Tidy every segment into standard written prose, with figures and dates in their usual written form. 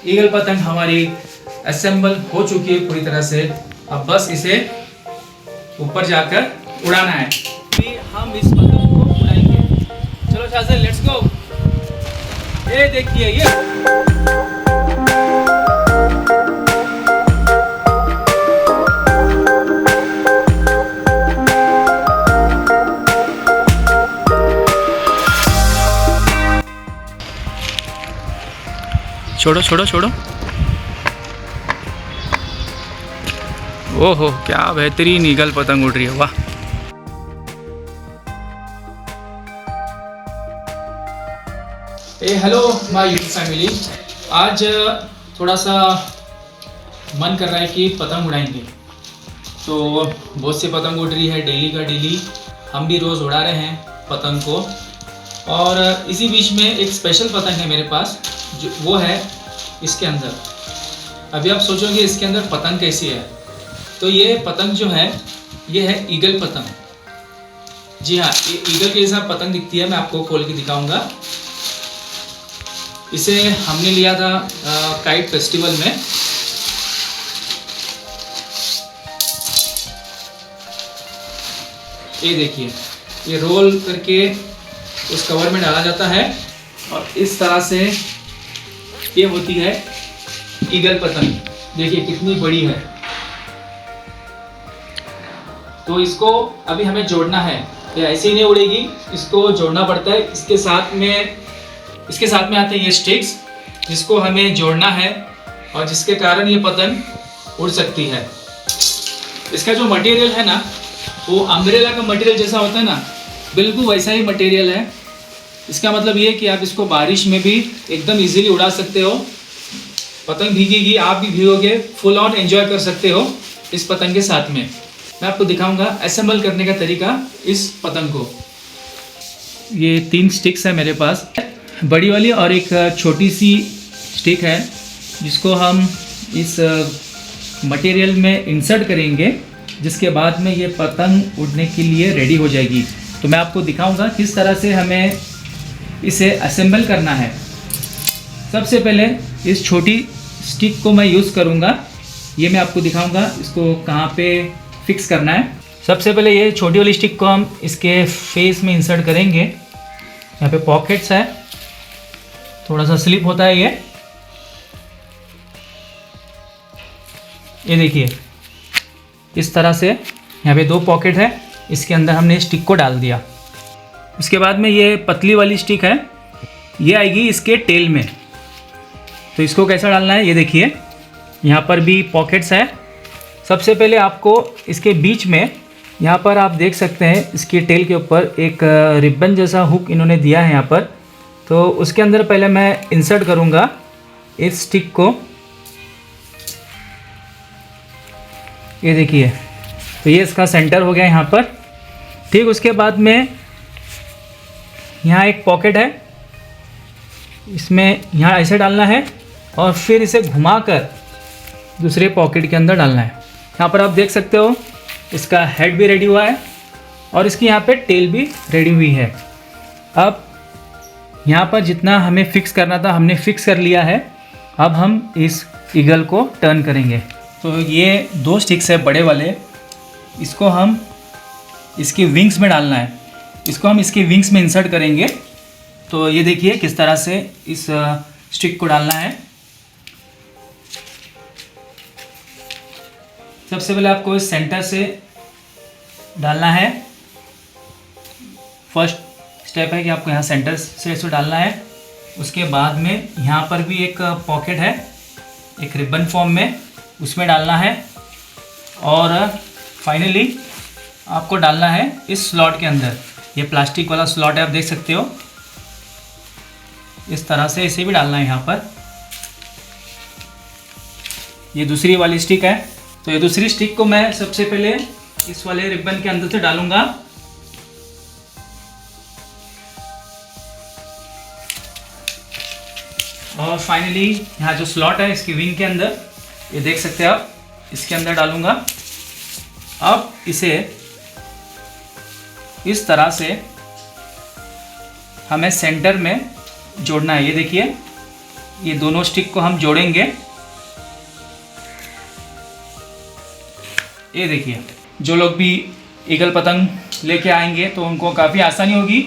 Eagle पतंग हमारी assemble हो चुकी है पूरी तरह से। अब बस इसे ऊपर जाकर उड़ाना है। फिर हम इस पतंग को उड़ाएंगे। चलो शाहज़, लेट्स गो। ये देखिए, ये छोड़ो छोड़ो छोड़ो। ओहो, क्या बेहतरीन ईगल पतंग उड़ रही है, वाह। Hello my YouTube family. आज थोड़ा सा मन कर रहा है कि पतंग उड़ाएंगे। तो बहुत सी पतंग उड़ रही है, डेली का डेली हम भी रोज़ उड़ा रहे हैं पतंग को। और इसी बीच में एक स्पेशल पतंग है मेरे पास, जो वो है इसके अंदर। अभी आप सोचोगे इसके अंदर पतंग कैसी है, तो ये पतंग जो है ये है ईगल पतंग। जी हाँ, ये ईगल के जैसा पतंग दिखती है। मैं आपको खोल के दिखाऊंगा। इसे हमने लिया था काइट फेस्टिवल में। ये देखिए, ये रोल करके उस कवर में डाला जाता है और इस तरह से ये होती है ईगल पतंग। देखिए कितनी बड़ी है। तो इसको अभी हमें जोड़ना है, ये ऐसे ही नहीं उड़ेगी, इसको जोड़ना पड़ता है। इसके साथ में आते हैं ये स्टिक्स, जिसको हमें जोड़ना है और जिसके कारण ये पतंग उड़ सकती है। इसका जो मटेरियल है ना, वो अम्ब्रेला का मटेरियल जैसा होता है ना, बिल्कुल वैसा ही मटेरियल है। इसका मतलब ये है कि आप इसको बारिश में भी एकदम इजीली उड़ा सकते हो। पतंग भीगेगी, आप भी भीगोगे, फुल ऑन एंजॉय कर सकते हो इस पतंग के साथ में। मैं आपको दिखाऊंगा असेंबल करने का तरीका इस पतंग को। ये 3 स्टिक्स है मेरे पास, बड़ी वाली और एक छोटी सी स्टिक है, जिसको हम इस मटेरियल में इंसर्ट करेंगे, जिसके बाद में ये पतंग उड़ने के लिए रेडी हो जाएगी। तो मैं आपको दिखाऊंगा किस तरह से हमें इसे असेंबल करना है। सबसे पहले इस छोटी स्टिक को मैं यूज़ करूंगा। ये मैं आपको दिखाऊंगा इसको कहाँ पे फिक्स करना है। सबसे पहले ये छोटी वाली स्टिक को हम इसके फेस में इंसर्ट करेंगे। यहाँ पे पॉकेट्स है, थोड़ा सा स्लिप होता है ये देखिए इस तरह से। यहाँ पे 2 पॉकेट है, इसके अंदर हमने स्टिक को डाल दिया। उसके बाद में ये पतली वाली स्टिक है, ये आएगी इसके टेल में। तो इसको कैसा डालना है, ये देखिए यहाँ पर भी पॉकेट्स है। सबसे पहले आपको इसके बीच में, यहाँ पर आप देख सकते हैं इसके टेल के ऊपर एक रिबन जैसा हुक इन्होंने दिया है यहाँ पर। तो उसके अंदर पहले मैं इंसर्ट करूँगा इस स्टिक को। ये देखिए, तो ये इसका सेंटर हो गया यहाँ पर। ठीक, उसके बाद में यहाँ एक पॉकेट है, इसमें यहाँ ऐसे डालना है और फिर इसे घुमाकर दूसरे पॉकेट के अंदर डालना है। यहाँ पर आप देख सकते हो इसका हेड भी रेडी हुआ है और इसकी यहाँ पे टेल भी रेडी हुई है। अब यहाँ पर जितना हमें फिक्स करना था हमने फिक्स कर लिया है। अब हम इस ईगल को टर्न करेंगे। तो ये 2 स्टिक्स है बड़े वाले, इसको हम इसकी विंग्स में डालना है। इसको हम इसकी विंग्स में इंसर्ट करेंगे। तो ये देखिए किस तरह से इस स्टिक को डालना है। सबसे पहले आपको इस सेंटर से डालना है। फर्स्ट स्टेप है कि आपको यहाँ सेंटर से इसको डालना है। उसके बाद में यहाँ पर भी एक पॉकेट है, एक रिबन फॉर्म में, उसमें डालना है। और फाइनली आपको डालना है इस स्लॉट के अंदर। ये प्लास्टिक वाला स्लॉट है, आप देख सकते हो। इस तरह से इसे भी डालना है यहाँ पर। ये दूसरी वाली स्टिक है, तो ये दूसरी स्टिक को मैं सबसे पहले इस वाले रिबन के अंदर से डालूंगा। और फाइनली यहाँ जो स्लॉट है इसकी विंग के अंदर, ये देख सकते हैं आप, इसके अंदर डालूंगा। अब इसे इस तरह से हमें सेंटर में जोड़ना है। ये देखिए ये दोनों स्टिक को हम जोड़ेंगे। ये देखिए, जो लोग भी ईगल पतंग लेके आएंगे तो उनको काफ़ी आसानी होगी,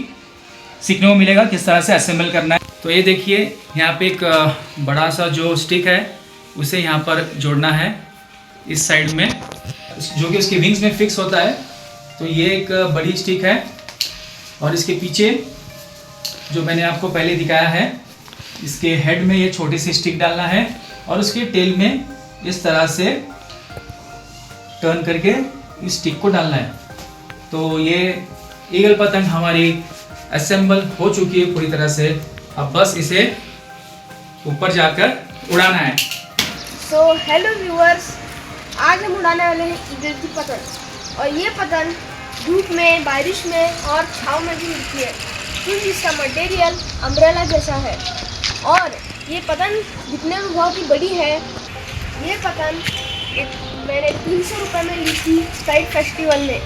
सीखने को मिलेगा किस तरह से असेंबल करना है। तो ये देखिए, यहाँ पे एक बड़ा सा जो स्टिक है उसे यहाँ पर जोड़ना है इस साइड में, जो कि उसके विंग्स में फिक्स होता है। तो ये एक बड़ी स्टिक है और इसके पीछे जो मैंने आपको पहले दिखाया है, इसके हेड में ये छोटी सी स्टिक डालना है और उसके टेल में इस तरह से टर्न करके इस स्टिक को डालना है। तो ये ईगल पतंग हमारी असेंबल हो चुकी है पूरी तरह से। अब बस इसे ऊपर जाकर उड़ाना है। सो हेलो व्यूअर्स, आज हम उड़ाने वाले हैं ईगल की पतंग। और ये पतंग धूप में, बारिश में और छाँव में भी उड़ती है, क्योंकि इसका मटेरियल अम्ब्रेला जैसा है। और ये पतंग दिखने में बहुत ही बड़ी है। ये पतंग मैंने 300 रुपये में ली थी स्काइट फेस्टिवल में।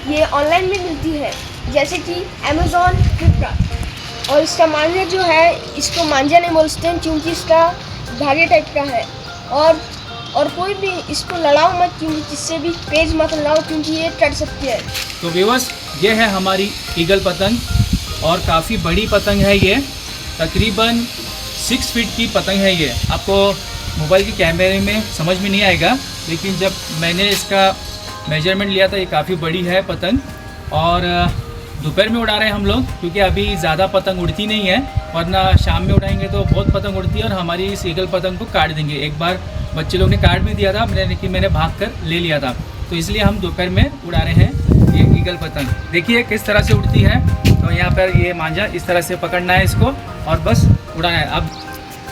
ये ऑनलाइन भी मिलती है, जैसे कि अमेज़ॉन, फ्लिपकार्ट। और इसका मांझा जो है, इसको मांझा नहीं बोलते हैं क्योंकि इसका धागे टाइप का है। और कोई भी इसको लड़ाओ मत, क्योंकि किससे भी पेज मत लड़ाओ, क्योंकि ये कट सकती है। तो व्यूअर्स, ये है हमारी ईगल पतंग और काफ़ी बड़ी पतंग है। ये तकरीबन 6 फीट की पतंग है। ये आपको मोबाइल के कैमरे में समझ में नहीं आएगा, लेकिन जब मैंने इसका मेजरमेंट लिया था, ये काफ़ी बड़ी है पतंग। और दोपहर में उड़ा रहे हैं हम लोग, क्योंकि अभी ज़्यादा पतंग उड़ती नहीं है, वरना शाम में उड़ाएंगे तो बहुत पतंग उड़ती है और हमारी इस ईगल पतंग को काट देंगे। एक बार बच्चे लोग ने काट भी दिया था, मैंने भाग कर ले लिया था। तो इसलिए हम दोपहर में उड़ा रहे हैं ये ईगल पतंग। देखिए किस तरह से उड़ती है। तो यहाँ पर ये मांझा इस तरह से पकड़ना है इसको और बस उड़ाना है।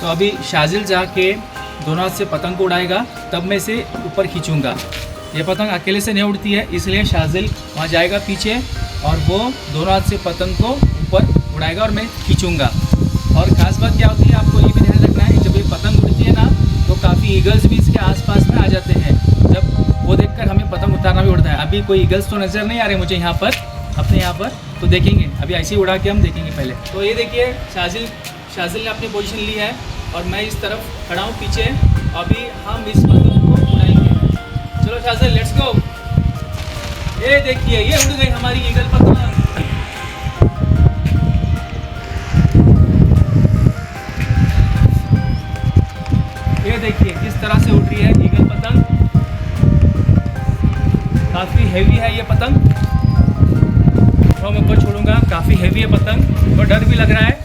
तो अभी शाजिल जाके दोनों हाथ से पतंग को उड़ाएगा, तब मैं इसे ऊपर खींचूंगा। ये पतंग अकेले से नहीं उड़ती है, इसलिए शाजिल वहाँ जाएगा पीछे और वो दोनों हाथ से पतंग को ऊपर उड़ाएगा और मैं खींचूंगा। और ख़ास बात क्या होती है, आपको ये भी ध्यान रखना है, जब ये पतंग उड़ती है ना, तो काफ़ी ईगल्स भी इसके आसपास में आ जाते हैं। जब वो देखकर हमें पतंग उतारना भी उड़ता है। अभी कोई ईगल्स तो नज़र नहीं आ रहे मुझे यहाँ पर, अपने यहाँ पर, तो देखेंगे अभी ऐसे ही उड़ा के हम देखेंगे पहले। तो ये देखिए, शाजिल ने अपनी पोजीशन ली है और मैं इस तरफ खड़ा हूँ पीछे। अभी हम इस पतंग को उड़ाएंगे। चलो शाजिल, लेट्स गो। ये देखिए, ये उड़ गई हमारी ईगल पतंग। ये देखिए किस तरह से उड़ रही है ईगल पतंग। काफ़ी हैवी है ये पतंग। तो मैं ऊपर छोड़ूंगा, काफ़ी हैवी है पतंग और डर भी लग रहा है।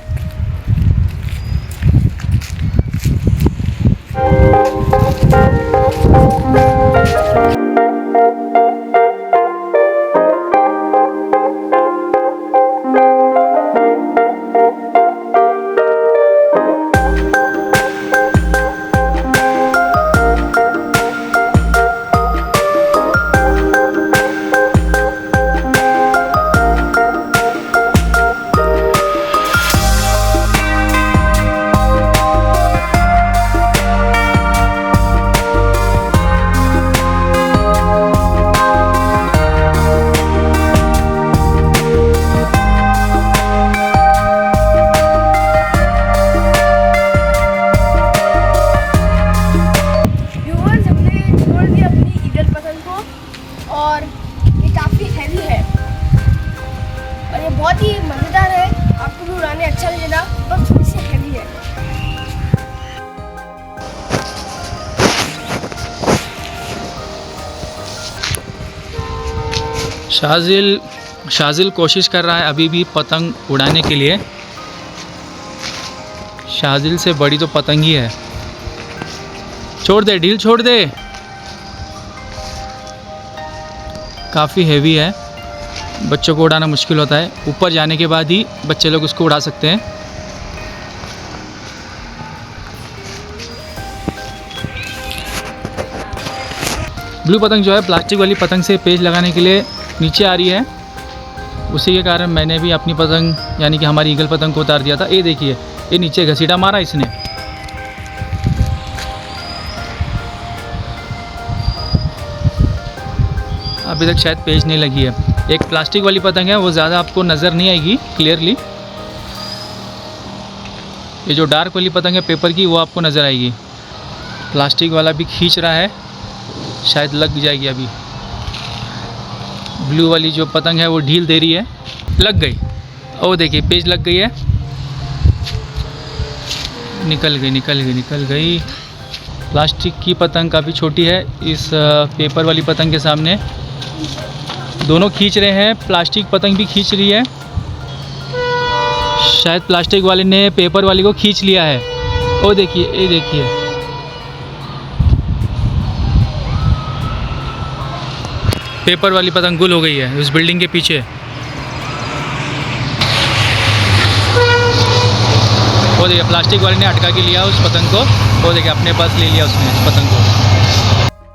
और ये काफ़ी हैवी है और ये बहुत ही मज़ेदार है। आपको भी उड़ाने अच्छा लगेगा, बस थोड़ी सी हैवी है। शाजिल कोशिश कर रहा है अभी भी पतंग उड़ाने के लिए। शाजिल से बड़ी तो पतंग ही है। छोड़ दे, ढील छोड़ दे। काफ़ी हैवी है, बच्चों को उड़ाना मुश्किल होता है। ऊपर जाने के बाद ही बच्चे लोग उसको उड़ा सकते हैं। ब्लू पतंग जो है प्लास्टिक वाली पतंग से पेच लगाने के लिए नीचे आ रही है, उसी के कारण मैंने भी अपनी पतंग यानी कि हमारी ईगल पतंग को उतार दिया था। ये देखिए, ये नीचे घसीटा मारा इसने। अभी तक शायद पेच नहीं लगी है। एक प्लास्टिक वाली पतंग है, वो ज़्यादा आपको नज़र नहीं आएगी क्लियरली। ये जो डार्क वाली पतंग है पेपर की वो आपको नज़र आएगी। प्लास्टिक वाला भी खींच रहा है, शायद लग जाएगी अभी। ब्लू वाली जो पतंग है वो ढील दे रही है, लग गई। ओ देखिए पेज लग गई है, निकल गई। प्लास्टिक की पतंग काफ़ी छोटी है इस पेपर वाली पतंग के सामने। दोनों खींच रहे हैं, प्लास्टिक पतंग भी खींच रही है। शायद प्लास्टिक वाले ने पेपर वाली को खींच लिया है। ओ देखिए, ये देखिए, पेपर वाली पतंग गुल हो गई है उस बिल्डिंग के पीछे। वो देखिए प्लास्टिक वाले ने अटका के लिया उस पतंग को। वो देखिए अपने पास ले लिया उसने उस पतंग को।